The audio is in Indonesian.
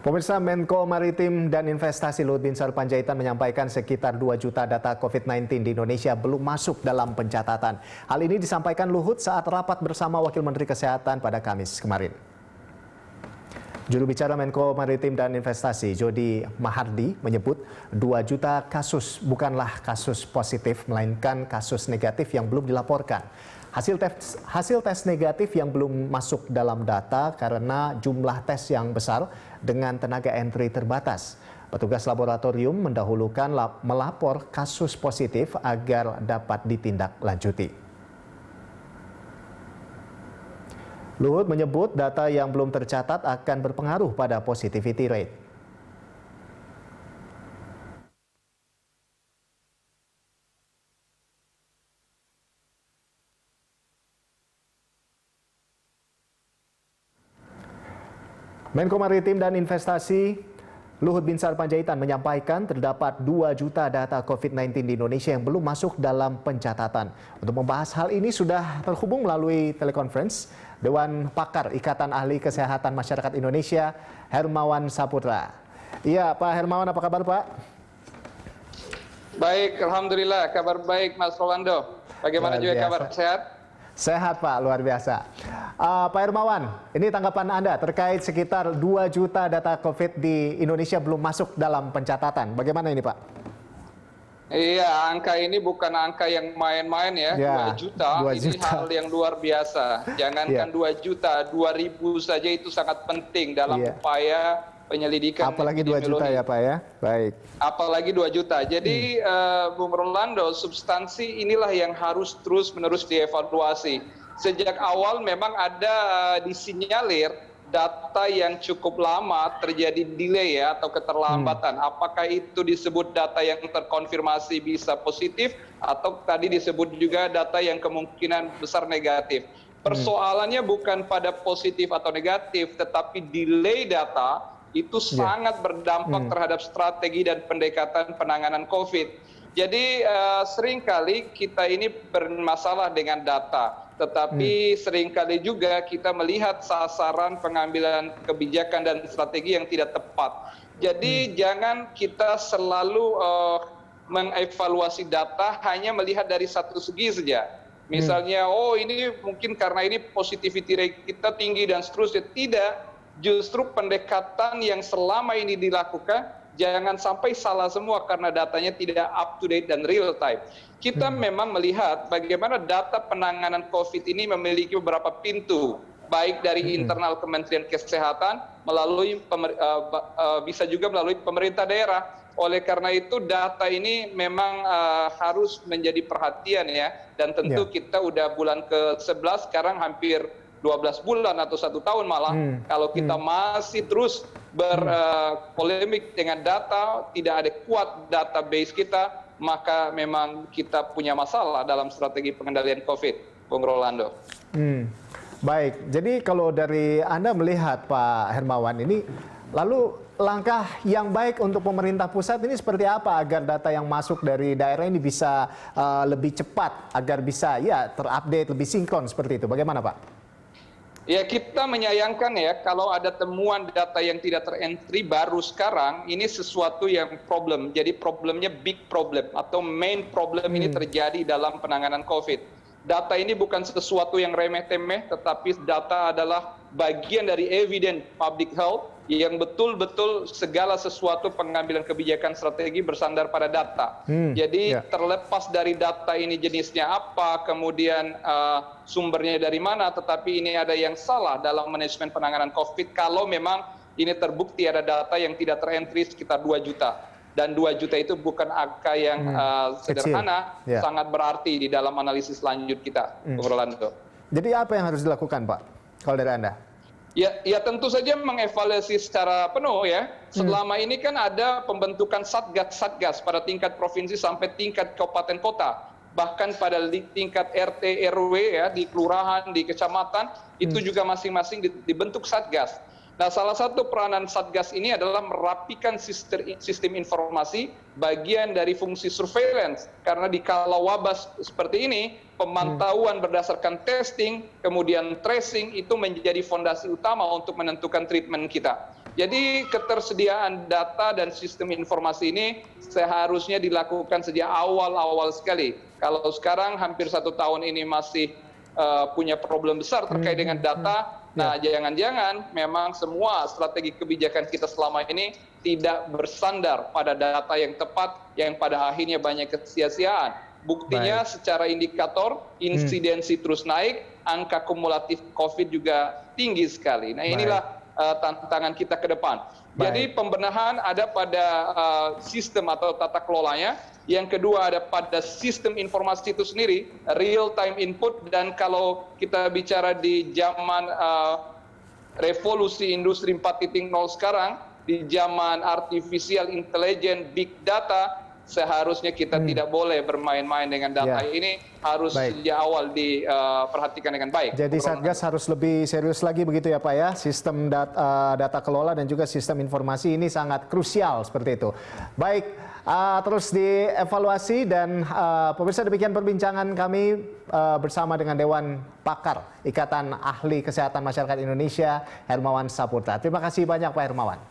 Pemirsa, Menko Maritim dan Investasi Luhut Binsar Panjaitan menyampaikan sekitar 2 juta data COVID-19 di Indonesia belum masuk dalam pencatatan. Hal ini disampaikan Luhut saat rapat bersama Wakil Menteri Kesehatan pada Kamis kemarin. Juru bicara Menko Maritim dan Investasi, Jody Mahardi, menyebut 2 juta kasus bukanlah kasus positif, melainkan kasus negatif yang belum dilaporkan. Hasil tes negatif yang belum masuk dalam data karena jumlah tes yang besar dengan tenaga entry terbatas. Petugas laboratorium mendahulukan melapor kasus positif agar dapat ditindaklanjuti. Luhut menyebut data yang belum tercatat akan berpengaruh pada positivity rate. Menko Maritim dan Investasi Luhut Binsar Panjaitan menyampaikan terdapat 2 juta data COVID-19 di Indonesia yang belum masuk dalam pencatatan. Untuk membahas hal ini sudah terhubung melalui telekonferensi Dewan Pakar Ikatan Ahli Kesehatan Masyarakat Indonesia, Hermawan Saputra. Iya, Pak Hermawan, apa kabar Pak? Baik, Alhamdulillah, kabar baik Mas Rolando. Bagaimana juga kabar, sehat? Sehat Pak, luar biasa. Pak Hermawan, ini tanggapan Anda terkait sekitar 2 juta data COVID di Indonesia belum masuk dalam pencatatan. Bagaimana ini Pak? Iya, angka ini bukan angka yang main-main ya, 2 juta. Ini hal yang luar biasa. Jangankan 2 juta, 2.000 saja itu sangat penting dalam upaya penyelidikan. Apalagi 2 juta ya Pak ya? Baik. Apalagi 2 juta. Jadi Bung Rolando, substansi inilah yang harus terus-menerus dievaluasi. Sejak awal memang ada disinyalir data yang cukup lama terjadi delay ya atau keterlambatan. Apakah itu disebut data yang terkonfirmasi bisa positif atau tadi disebut juga data yang kemungkinan besar negatif. Persoalannya bukan pada positif atau negatif, tetapi delay data itu sangat berdampak terhadap strategi dan pendekatan penanganan COVID. Jadi seringkali kita ini bermasalah dengan data, tetapi seringkali juga kita melihat sasaran pengambilan kebijakan dan strategi yang tidak tepat. Jadi jangan kita selalu mengevaluasi data hanya melihat dari satu segi saja. Misalnya, oh ini mungkin karena ini positivity rate kita tinggi dan seterusnya. Tidak. Justru pendekatan yang selama ini dilakukan jangan sampai salah semua karena datanya tidak up to date dan real time. Kita memang melihat bagaimana data penanganan COVID ini memiliki beberapa pintu, baik dari internal Kementerian Kesehatan, melalui bisa juga melalui pemerintah daerah. Oleh karena itu data ini memang harus menjadi perhatian ya, dan tentu kita udah bulan ke-11 sekarang hampir 12 bulan atau 1 tahun malah, kalau kita masih terus berpolemik dengan data, tidak ada kuat database kita, maka memang kita punya masalah dalam strategi pengendalian COVID, Bung Rolando. Baik, jadi kalau dari Anda melihat Pak Hermawan ini, lalu langkah yang baik untuk pemerintah pusat ini seperti apa agar data yang masuk dari daerah ini bisa lebih cepat, agar bisa ya terupdate, lebih sinkron seperti itu, bagaimana Pak? Ya, kita menyayangkan ya kalau ada temuan data yang tidak terentry baru sekarang, ini sesuatu yang problem. Jadi problemnya big problem atau main problem ini terjadi dalam penanganan COVID. Data ini bukan sesuatu yang remeh-temeh, tetapi data adalah bagian dari evidence public health yang betul-betul segala sesuatu pengambilan kebijakan strategi bersandar pada data. Jadi terlepas dari data ini jenisnya apa, kemudian sumbernya dari mana, tetapi ini ada yang salah dalam manajemen penanganan COVID kalau memang ini terbukti ada data yang tidak terentry sekitar 2 juta. Dan 2 juta itu bukan angka yang sederhana, sangat berarti di dalam analisis lanjut kita, Bung Rolando. Jadi apa yang harus dilakukan Pak, kalau dari Anda? Ya tentu saja mengevaluasi secara penuh ya. Selama ini kan ada pembentukan satgas pada tingkat provinsi sampai tingkat kabupaten kota. Bahkan pada tingkat RT RW ya, di kelurahan, di kecamatan, itu juga masing-masing dibentuk satgas. Nah, salah satu peranan Satgas ini adalah merapikan sistem informasi bagian dari fungsi surveillance. Karena di kala wabah seperti ini, pemantauan berdasarkan testing, kemudian tracing itu menjadi fondasi utama untuk menentukan treatment kita. Jadi ketersediaan data dan sistem informasi ini seharusnya dilakukan sejak awal-awal sekali. Kalau sekarang hampir 1 tahun ini masih punya problem besar terkait dengan data. Nah, jangan-jangan memang semua strategi kebijakan kita selama ini tidak bersandar pada data yang tepat, yang pada akhirnya banyak kesia-siaan. Buktinya secara indikator, insidensi terus naik, angka kumulatif COVID juga tinggi sekali. Nah, inilah tantangan kita ke depan. Jadi pembenahan ada pada sistem atau tata kelolanya. Yang kedua ada pada sistem informasi itu sendiri, real time input, dan kalau kita bicara di zaman revolusi industri 4.0 sekarang, di zaman artificial intelligence, big data, seharusnya kita tidak boleh bermain-main dengan data ini, harus sejak awal diperhatikan dengan baik. Jadi Satgas harus lebih serius lagi begitu ya Pak ya, sistem data kelola dan juga sistem informasi ini sangat krusial seperti itu. Baik, terus dievaluasi dan pemirsa, demikian perbincangan kami bersama dengan Dewan Pakar Ikatan Ahli Kesehatan Masyarakat Indonesia, Hermawan Saputra. Terima kasih banyak Pak Hermawan.